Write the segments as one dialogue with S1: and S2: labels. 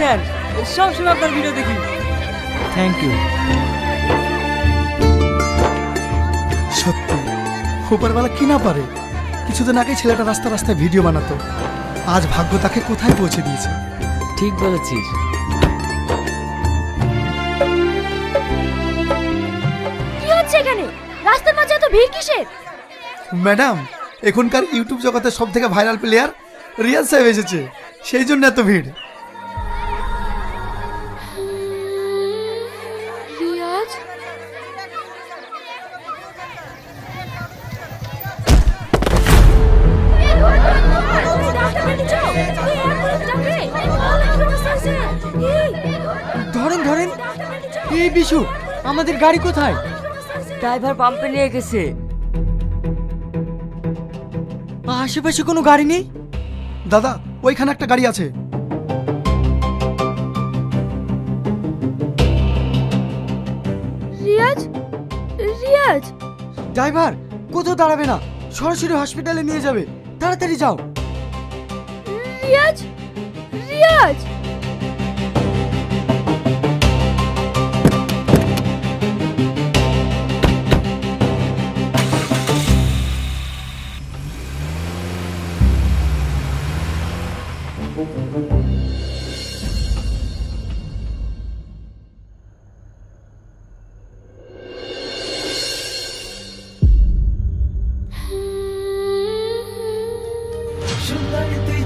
S1: Sir, সবসময় আপনার video দেখি।
S2: Thank you.
S3: সত্যি উপরওয়ালা কি না পারে। কিছুদিন আগে ছেলেটা রাস্তা রাস্তায় ভিডিও বানাতো, আজ ভাগ্য তাকে কোথায় পৌঁছে দিয়েছে।
S1: ঠিক বলেছিস।
S4: কি হচ্ছে এখানে? রাস্তার মাঝে এত ভিড় কিসের?
S3: ম্যাডাম, এখনকার ইউটিউব জগতের সব থেকে ভাইরাল প্লেয়ার রিয়াজ সাহেব এসেছে, সেই জন্য এত ভিড়।
S4: রিয়াজ?
S2: ধরেন ধরেন। এই বিশু, আমাদের গাড়ি কোথায়?
S1: ড্রাইভার পাম্পে নিয়ে গেছে।
S2: আশেপাশে কোনো গাড়ি নেই?
S3: দাদা, ওইখানে একটা গাড়ি আছে।
S4: রিয়াজ? রিয়াজ?
S2: ড্রাইভার, কোথাও দাঁড়াবে না, সরাসরি হসপিটালে নিয়ে যাবে। তাড়াতাড়ি যাও।
S4: রিয়াজ? রিয়াজ?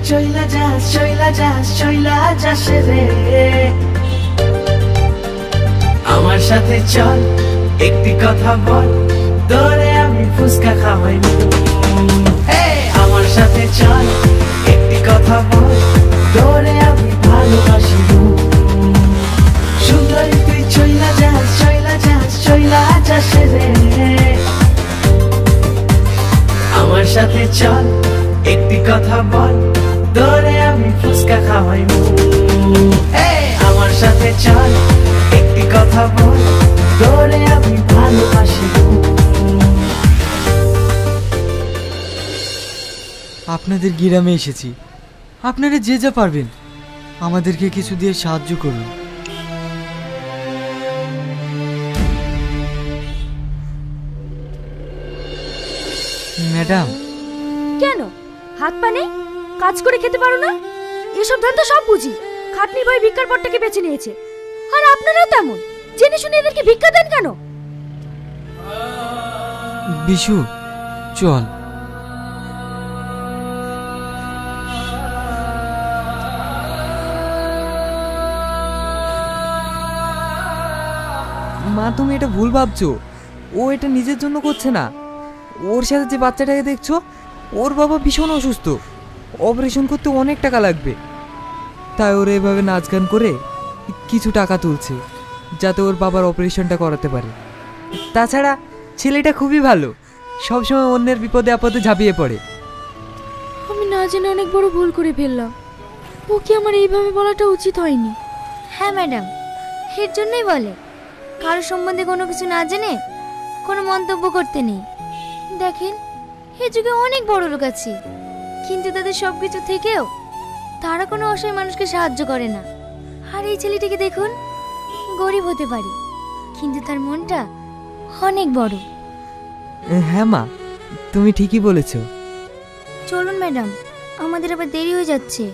S5: চইলা যাস চইলা যাস চইলা যাস রে, আমার সাথে চল একটি কথা বল, তোরে আমি ফুসকা খাওয়াই। আমার সাথে চল একটি কথা বল, তোরে আমি ভালোবাসি। সুন্দরী তুই চইলা যাস চইলা যাস চইলা যাস রে, আমার সাথে চল একটি কথা বল, তোরে আমি ফুসকা খাওয়াই। আমার সাথে চল একটি কথা বল, তোরে আমি ভালোবাসি।
S2: আপনাদের গ্রামে এসেছি, আপনারা যে যা পারবেন আমাদেরকে কিছু দিয়ে সাহায্য করুন। ম্যাডাম।
S4: কেন? হাত পা নেই? কাজ করে খেতে পারো না? এসব ধান তো সব বুঝি। খাটনির ভয়ে ভিক্ষার পথটাকে বেছে নিয়েছে। আর আপনারাও তেমন, জেনে শুনে এদেরকে ভিক্ষা দেন কেন?
S2: বিশু, চল।
S1: মা, তুমি এটা ভুল ভাবছো। ও এটা নিজের জন্য করছে না। ওর সাথে যে বাচ্চাটাকে দেখছো, ওর বাবা ভীষণ অসুস্থ, অপারেশন করতে অনেক টাকা লাগবে। তাই ওরা এভাবে নাচ গান করে কিছু টাকা তুলছে, যাতে ওর বাবার অপারেশনটা করাতে পারে। তাছাড়া ছেলেটা খুবই ভালো, সবসময় অন্যের বিপদে আপদে ঝাঁপিয়ে পড়ে।
S4: আমি না জেনে অনেক বড় ভুল করে ফেললাম। ও কি আমার এইভাবে বলাটা উচিত হয়নি?
S6: হ্যাঁ ম্যাডাম, এর জন্যই বলে কারো সম্বন্ধে কোনো কিছু না জেনে কোনো মন্তব্য করতে নেই। দেখেন, এ যুগে অনেক বড় লোক আছে, কিন্তু তাদের সব কিছু থেকেও তারা কোনো অসহায় মানুষকে সাহায্য করে না। আর এই ছেলেটিকে দেখুন, গরিব হতে পারে কিন্তু তার মনটা অনেক বড়।
S1: হ্যাঁ মা, তুমি ঠিকই বলেছো।
S6: চলুন ম্যাডাম, আমাদের আবার দেরি হয়ে যাচ্ছে।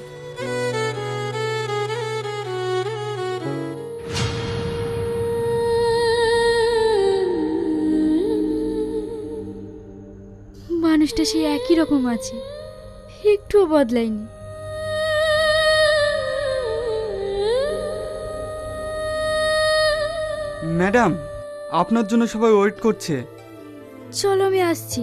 S4: মানুষটা সেই একই রকম আছে, একটুও বদলায়নি।
S2: ম্যাডাম, আপনার জন্য সবাই ওয়েট করছে।
S4: চলো, আমি আসছি।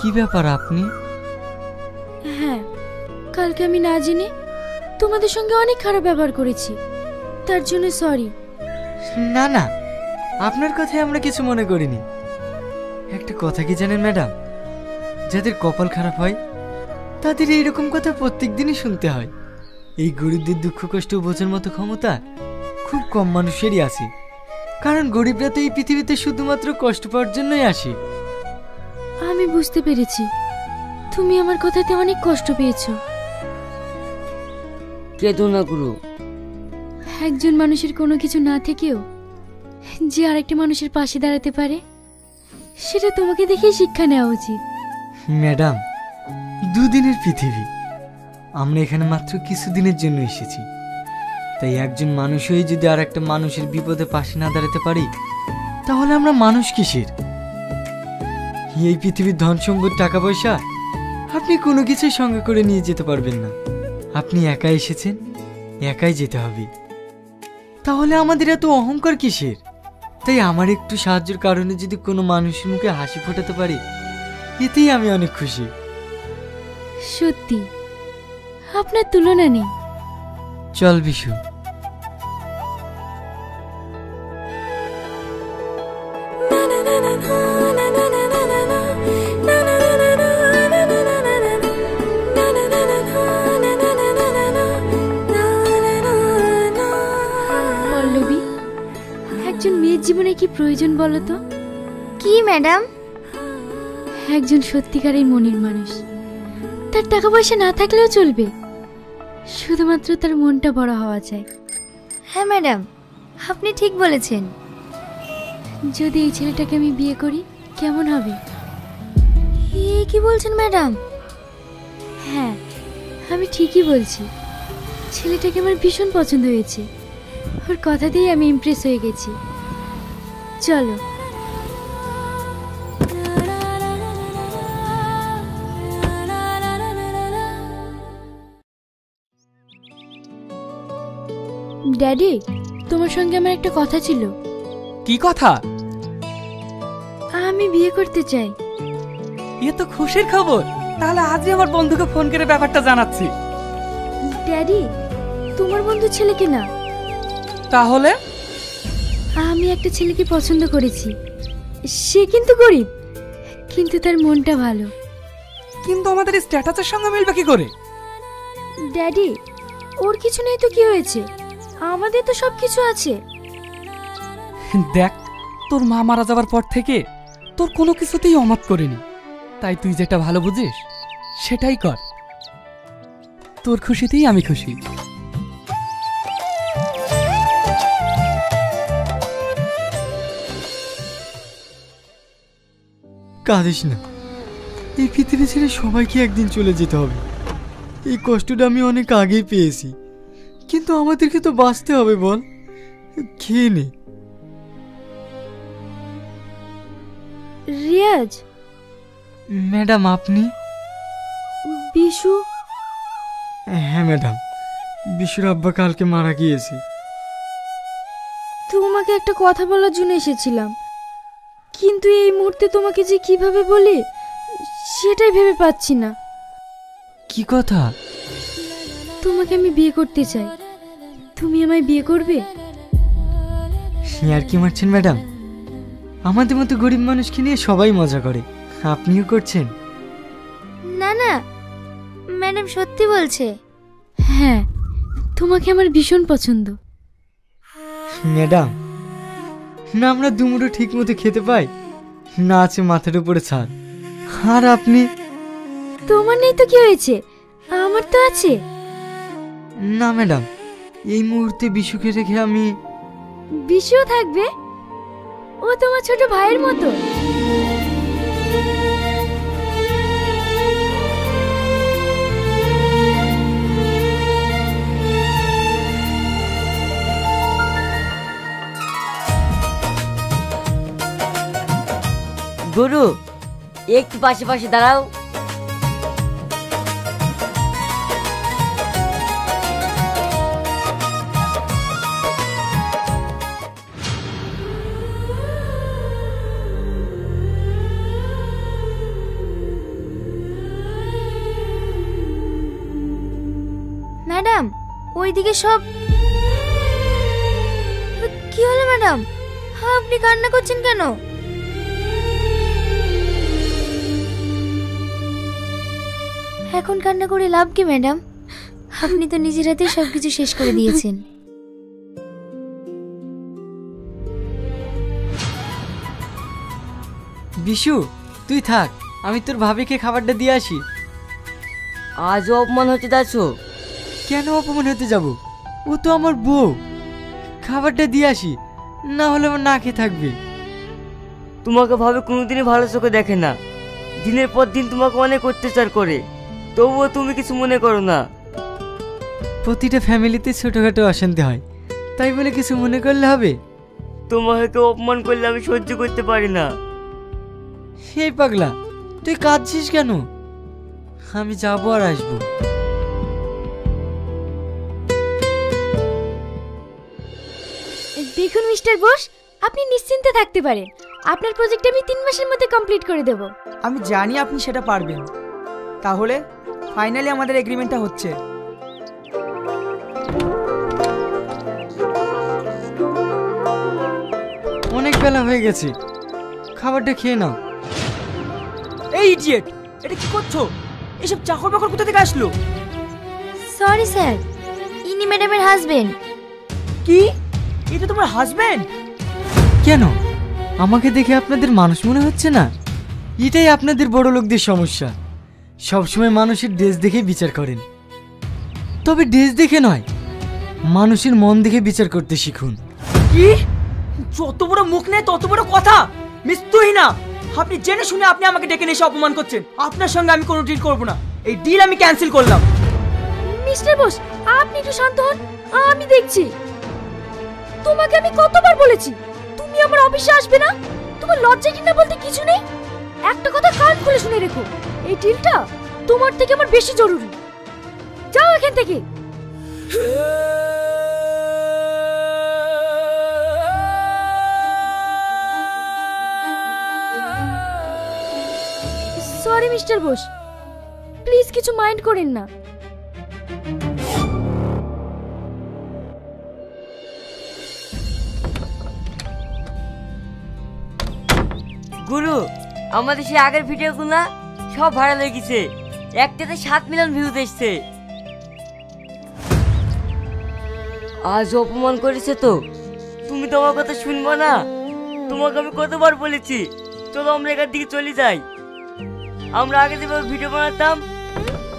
S2: কি ব্যাপার আপনি?
S4: হ্যাঁ, কালকে আমি না জেনে তোমাদের সঙ্গে অনেক খারাপ ব্যবহার করেছি, তার জন্য সরি।
S2: না না, আপনার কথায় আমরা কিছু মনে করিনি। একটা কথা কি জানেন ম্যাডাম, যাদের কপাল খারাপ হয় তাদের এইরকম কথা প্রত্যেক দিনই শুনতে হয়। এই গরিবদের দুঃখ কষ্ট বোঝার মতো ক্ষমতা খুব কম মানুষেরই আছে, কারণ গরিবরা তো এই পৃথিবীতে শুধুমাত্র কষ্ট পাওয়ার জন্যই আসে।
S4: আমি বুঝতে পেরেছি তুমি আমার কথাতে অনেক কষ্ট পেয়েছো।
S7: কেঁদো না গুরু।
S4: একজন মানুষের কোনো কিছু না থেকেও যে আরেকটা মানুষের পাশে দাঁড়াতে পারে, সেটা তোমাকে দেখেই শিক্ষা নেওয়া উচিত।
S2: ম্যাডাম, দুদিনের পৃথিবী, আমরা এখানে মাত্র কিছুদিনের জন্য এসেছি। তাই একজন মানুষ হয়ে যদি আর একটা মানুষের বিপদে পাশে না দাঁড়াতে পারি, তাহলে আমরা মানুষ কিসের? এই পৃথিবীর ধন সম্পদ টাকা পয়সা আপনি কোনো কিছুই সঙ্গে করে নিয়ে যেতে পারবেন না। আপনি একাই এসেছেন, একাই যেতে হবে। তাহলে আমাদের এত অহংকার কিসের? তাই আমার একটু সাহায্যের কারণে যদি কোনো মানুষের মুখে হাসি ফোটাতে পারি, এতেই আমি অনেক খুশি।
S4: সত্যি আপনার তুলনা নেই।
S2: চল বিশু।
S4: পল্লবী, একজন মেয়ের জীবনে কি প্রয়োজন বলো তো?
S6: কি ম্যাডাম?
S4: একজন সত্যিকারের মনের মানুষ। তার টাকা পয়সা না থাকলেও চলবে, শুধুমাত্র তার মনটা বড় হওয়া চাই।
S6: হ্যাঁ ম্যাডাম, আপনি ঠিক বলেছেন।
S4: যদি এই ছেলেটাকে আমি বিয়ে করি কেমন হবে?
S6: এ কি বলছেন ম্যাডাম?
S4: হ্যাঁ, আমি ঠিকই বলছি। ছেলেটাকে আমার ভীষণ পছন্দ হয়েছে, ওর কথা দিয়ে আমি ইমপ্রেস হয়ে গেছি। চলো। ড্যাডি, তোমার সঙ্গে আমার একটা কথা ছিল।
S8: কি কথা?
S4: আমি বিয়ে করতে চাই।
S8: এ তো খুশির খবর। তাহলে আজই আমার বন্ধুকে ফোন করে ব্যাপারটা জানাচ্ছি।
S4: ড্যাডি, তোমার বন্ধু ছেলেকে না।
S8: তাহলে?
S4: আমি একটা ছেলেকে পছন্দ করেছি। সে কিন্তু গরিব, কিন্তু তার মনটা ভালো।
S8: কিন্তু আমাদের স্ট্যাটাসের সঙ্গে মিলবে কি করে?
S4: ড্যাডি, ওর কিছু নেই তো কি হয়েছে? আমাদের তো সব কিছু আছে।
S8: দেখ, তোর মা মারা যাওয়ার পর থেকে তোর কোনো কিছুতেই অমত করিনি। তাই তুই যেটা ভালো বুঝিস সেটাই কর। তোর খুশিতেই আমি খুশি।
S2: কাঁদিস না, এই পৃথিবী ছেড়ে সবাইকে একদিন চলে যেতে হবে। এই কষ্টটা আমি অনেক আগেই পেয়েছি, কিন্তু আমাদেরকে তো বাঁচতে হবে। বল, খেয়ে নে।
S4: রিয়াজ।
S2: ম্যাডাম, আপনি?
S4: বিশু।
S2: হ্যাঁ ম্যাডাম, বিশুর আব্বা কালকে মারা গিয়েছে।
S4: তোমাকে একটা কথা বলার জন্য এসেছিলাম, কিন্তু এই মুহূর্তে তোমাকে যে কিভাবে বলি সেটাই ভেবে পাচ্ছি না।
S2: কি কথা?
S4: তোমাকে আমি বিয়ে করতে চাই, তুমি আমায় বিয়ে করবে?
S2: আর কি মারছেন ম্যাডাম? আমাদের মতো গরিব মানুষকে নিয়ে সবাই মজা করে, আপনিও করছেন?
S6: না না, ম্যাডাম সত্যি বলছে।
S4: হ্যাঁ, তোমাকে আমার ভীষণ পছন্দ।
S2: ম্যাডাম, না আমরা দুমুঠো ঠিক মতো খেতে পাই, না আছে মাথার উপরে ছাদ। আর আপনি?
S4: তোমার নেই তো কি হয়েছে, আমার তো আছে।
S2: না ম্যাডাম, এই মুহূর্তে বিশুকে রেখে আমি।
S4: বিশুও থাকবে, ও তোমার ছোট ভাইয়ের মতো।
S7: গুরু, একটু পাশে পাশে দাঁড়াও।
S6: ম্যাডাম ওইদিকে সব কি হলো ম্যাডাম? আপনি কান্না করছেন কেন? এখন কান্না করে লাভ কি ম্যাডাম? আপনি তো নিজের হাতে সবকিছু শেষ করে দিয়েছেন।
S2: বিশু তুই থাক, আমি তোর ভাবিকে খাবারটা দিয়ে আসি।
S7: আজও অপমান হচ্ছে দাসো।
S2: কেন অপমান হতে যাব? ও তো আমার বউ। খাবারটা দিয়ে আসি, না হলে আমার না খেয়ে থাকবে।
S7: তোমাকে ভাবে কোনোদিনই ভালো চোখে দেখে না, দিনের পর দিন তোমাকে অনেক অত্যাচার করে, তবুও তুমি কিছু মনে করো না।
S2: প্রতিটা ফ্যামিলিতে ছোটখাটো অশান্তি হয়, তাই বলে কিছু মনে করলে হবে?
S7: তোমাকে কেউ অপমান করলে আমি সহ্য করতে পারি না।
S2: সেই পাগলা, তুই কাঁদছিস কেন? আমি যাবো আর আসবো।
S4: দেখুন মিস্টার বোস, আপনি নিশ্চিন্তে থাকতে পারেন। আপনার প্রজেক্ট আমি 3 মাসের মধ্যে কমপ্লিট করে দেব।
S9: আমি জানি আপনি সেটা পারবেন। তাহলে ফাইনালি আমাদের এগ্রিমেন্টটা হচ্ছে।
S2: অনেক বেলা হয়ে গেছে, খাবারটা খেয়ে নাও।
S9: এই ইডিয়েট, এটা কি করছো? এসব চাকর বাকর কোথা থেকে আসলো?
S6: সরি স্যার, ইনি ম্যাডামের হাজবেন্ড।
S9: কি? এটা তোমার হাজবেন্ড?
S2: কেন আমাকে দেখে আপনাদের মানুষ মনে হচ্ছে না? এটাই আপনাদের বড় লোকদের সমস্যা, সবসময় মানুষের ড্রেস দেখে বিচার করেন। তবে ড্রেস দেখে নয়, মানুষের মন দেখে বিচার করতে শিখুন।
S9: কি? যত বড় মুখ নেই তত বড় কথা। মিস তুহিনা, আপনি জেনে শুনে আপনি আমাকে ডেকে নিয়ে এসে অপমান করছেন। আপনার সঙ্গে আমি কোনো ডিল করব না। এই ডিল আমি ক্যান্সেল করলাম।
S4: মিস্টার বোস, আপনি একটু শান্ত হন, আমি দেখছি। তোমাকে আমি কতবার বলেছি তুমি আমার অফিসে আসবে না? তোমার লজ্জা কিনা বলতে কিছু নেই? একটা কথা কান খুলে শুনে রেখো, এই ডিলটা তোমার থেকে আমার বেশি জরুরি। যাও এখান থেকে। সরি মিস্টার বোস, প্লিজ কিছু মাইন্ড করেন না।
S7: গুরু, আমাদের সেই আগের ভিডিওগুলো সব ভাইরাল হয়ে গেছে, একটাতে 7 মিলিয়ন ভিউজ এসছে। আজ অপমান করেছে তো, তুমি তো আমার কথা শুনবো না? তোমাকে আমি কতবার বলেছি চলো আমরা এখান থেকে চলে যাই। আমরা আগে যেভাবে ভিডিও বানাতাম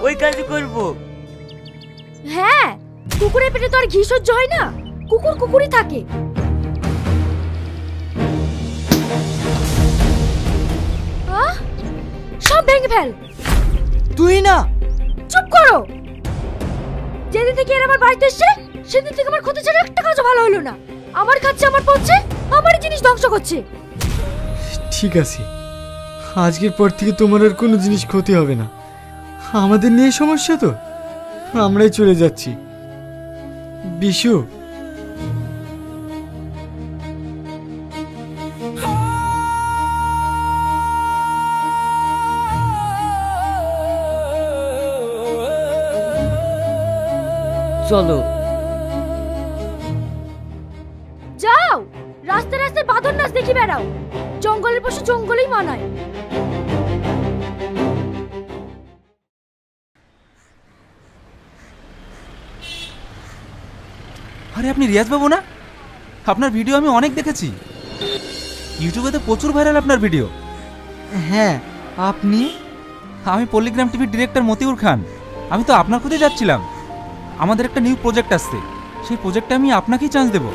S7: ওই কাজই করব।
S4: হ্যাঁ, কুকুরের পেটে তো আর ঘি সহ্য হয় না, কুকুর কুকুরই থাকে। সব ভেঙে ফেল।
S2: তুই না
S4: চুপ করো। যেদিন থেকে এর আমার বাড়িতে এসছে সেদিন থেকে আমার ক্ষতি ছাড়া একটা কাজও ভালো হলো না। আমার খাচ্ছে, আমার পড়ছে, আমারই জিনিস ধ্বংস করছে।
S2: ঠিক আছে, আজকের পর থেকে তোমার আর কোনো জিনিস ক্ষতি হবে না। আমাদের নিয়ে সমস্যা তো, আমরাই চলে যাচ্ছি। বিশু,
S7: চলো।
S4: যাও, রাস্তায় রাস্তায় বাঁদর নাচ দেখি বেড়াও। জঙ্গলের পশু জঙ্গলেই মানায়।
S10: আরে আপনি রিয়াজ বাবু না? আপনার ভিডিও আমি অনেক দেখেছি, ইউটিউবে তো প্রচুর ভাইরাল আপনার ভিডিও।
S2: হ্যাঁ আপনি?
S10: আমি পল্লিগ্রাম টিভির ডিরেক্টর মতিউর খান। আমি তো আপনার কোথায় যাচ্ছিলাম। আমাদের একটা নিউ প্রজেক্ট আসছে, সেই প্রজেক্টে আমি আপনাকেই চান্স দেব।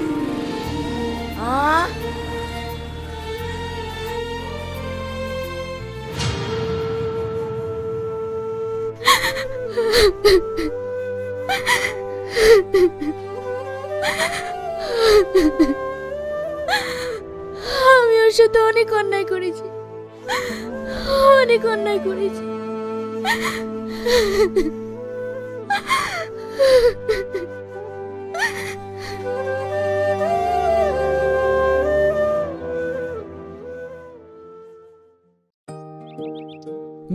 S4: আমি ওর সাথে অনেক অন্যায় করেছি, অনেক অন্যায় করেছি।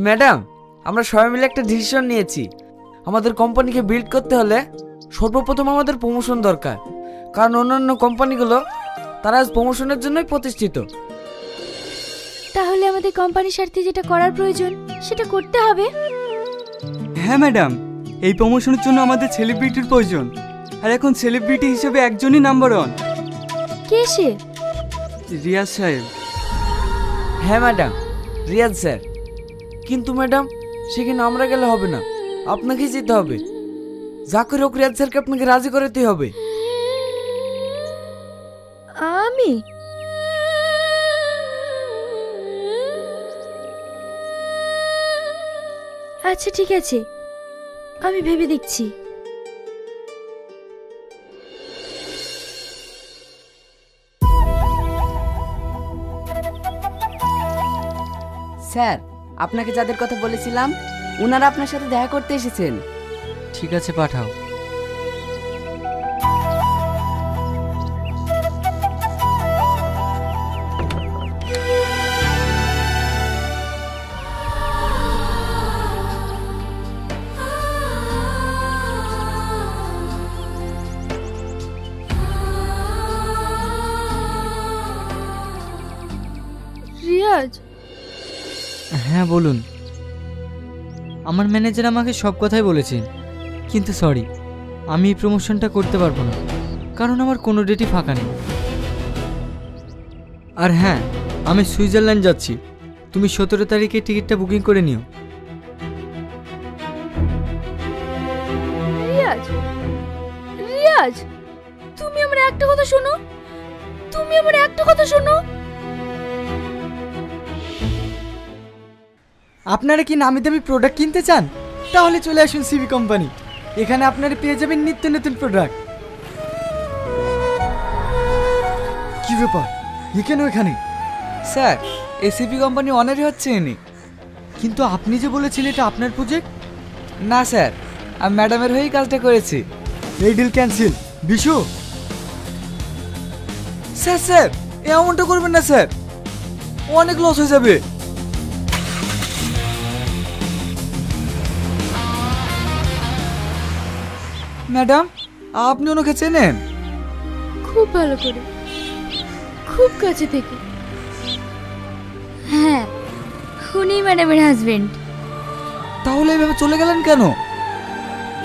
S9: ম্যাডাম, আমরা সবাই মিলে একটা ডিসিশন নিয়েছি।
S11: আমাদের কোম্পানিকে বিল্ড করতে হলে সর্বপ্রথম আমাদের প্রমোশন দরকার, কারণ অন্যান্য কোম্পানিগুলো তারা আজ প্রমোশনের জন্যই প্রতিষ্ঠিত।
S4: তাহলে আমাদের কোম্পানির স্বার্থে যেটা করার প্রয়োজন সেটা করতে হবে।
S2: হ্যাঁ ম্যাডাম, এই প্রমোশনের জন্য আমাদের সেলিব্রিটির প্রয়োজন, আর এখন সেলিব্রিটি হিসেবে একজনই নাম্বার 1।
S4: কে সে?
S2: রিয়াজ সাহেব।
S11: হ্যাঁ ম্যাডাম, রিয়াজ স্যার। কিন্তু ম্যাডাম সেখানে আমরা গেলে হবে না, আপনাকেই যেতে হবে। যা করে হোক রিয়াজ স্যারকে আপনাকে রাজি করাতেই হবে।
S4: আমি? আচ্ছা ঠিক আছে, আমি ভেবে দেখছি।
S12: স্যার, আপনাকে যাদের কথা বলেছিলাম ওনারা আপনার সাথে দেখা করতে এসেছেন।
S2: ঠিক আছে, পাঠাও।
S4: রিয়াজ।
S2: হ্যাঁ বলুন। আমার ম্যানেজার আমাকে সব কথাই বলেছেন, কিন্তু সরি, আমি এই প্রমোশনটা করতে পারবো না, কারণ আমার কোনো ডেটই ফাঁকা নেই। আর হ্যাঁ, আমি সুইজারল্যান্ড যাচ্ছি, তুমি 17 তারিখে টিকিটটা বুকিং করে নিও।
S4: রিয়াজ, রিয়াজ, তুমি আমার একটা কথা শোনো, তুমি আমার একটা কথা শোনো।
S2: আপনারা কি নামি দামি প্রোডাক্ট কিনতে চান? তাহলে চলে আসুন সিবি কোম্পানি, এখানে আপনারা পেয়ে যাবেন নিত্য নতুন প্রোডাক্ট। কি ব্যাপার, এ কেন এখানে?
S11: স্যার, এসিপি কোম্পানি অনারই হচ্ছে এনে।
S2: কিন্তু আপনি যে বলেছিলেন এটা আপনার প্রজেক্ট।
S11: না স্যার, আমি ম্যাডামের হয়েই কাজটা করেছি।
S2: এই deal cancel. Bishu.
S11: Sir sir, এমনটা করবেন না স্যার, অনেক লস হয়ে যাবে। ম্যাডাম, আপনি ওনাকে চেনেন?
S4: খুব ভালো করে, খুব কাছে থেকে।
S6: হ্যাঁ, উনি ম্যাডামের হাজবেন্ড।
S11: তাহলে এভাবে চলে গেলেন কেন?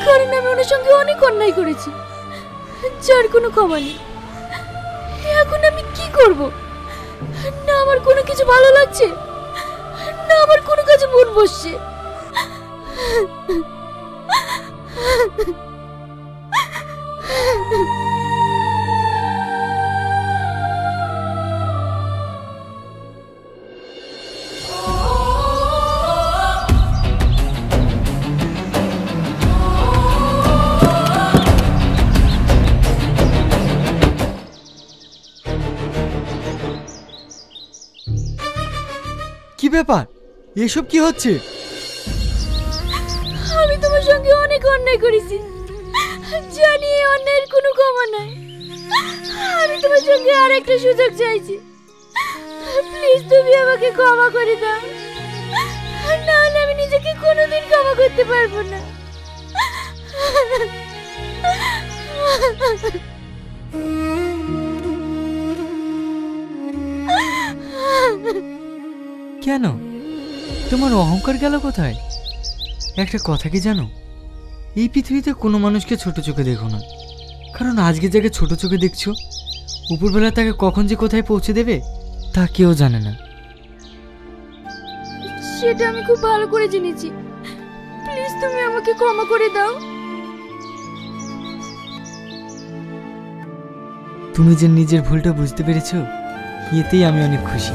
S4: কারণ আমি ওনার সঙ্গে অনেক অন্যায় করেছি, যার কোনো ক্ষমা নেই। এখন আমি কি করব? না আমার কোনো কিছু ভালো লাগছে, না আমার কোনো কাজে মন বসছে।
S2: কি ব্যাপার, এসব কি হচ্ছে?
S4: আমি তোমার সঙ্গে অনেক অন্যায় করেছি, জানি এই অন্যায়ের কোনো ক্ষমা নাই। আমি তোমার সঙ্গে আর একটা সুযোগ চাইছি, প্লিজ তুমি আমাকে ক্ষমা করে দাও, নাহলে আমি নিজেকে কোনোদিন ক্ষমা করতে পারবো না।
S2: কেন, তোমার অহংকার গেল কোথায়? একটা কথা কি জানো, এই পৃথিবীতে কোনো মানুষকে ছোট চোখে দেখো না, কারণ আজকে যাকে ছোট চোখে দেখছো উপরবেলা তাকে কখন যে কোথায় পৌঁছে দেবে তা কেউ জানে না।
S4: সেটা আমি খুব ভালো করে জেনেছি, প্লিজ তুমি আমাকে ক্ষমা করে দাও।
S2: তুমি যে নিজের ভুলটা বুঝতে পেরেছো, এতেই আমি অনেক খুশি।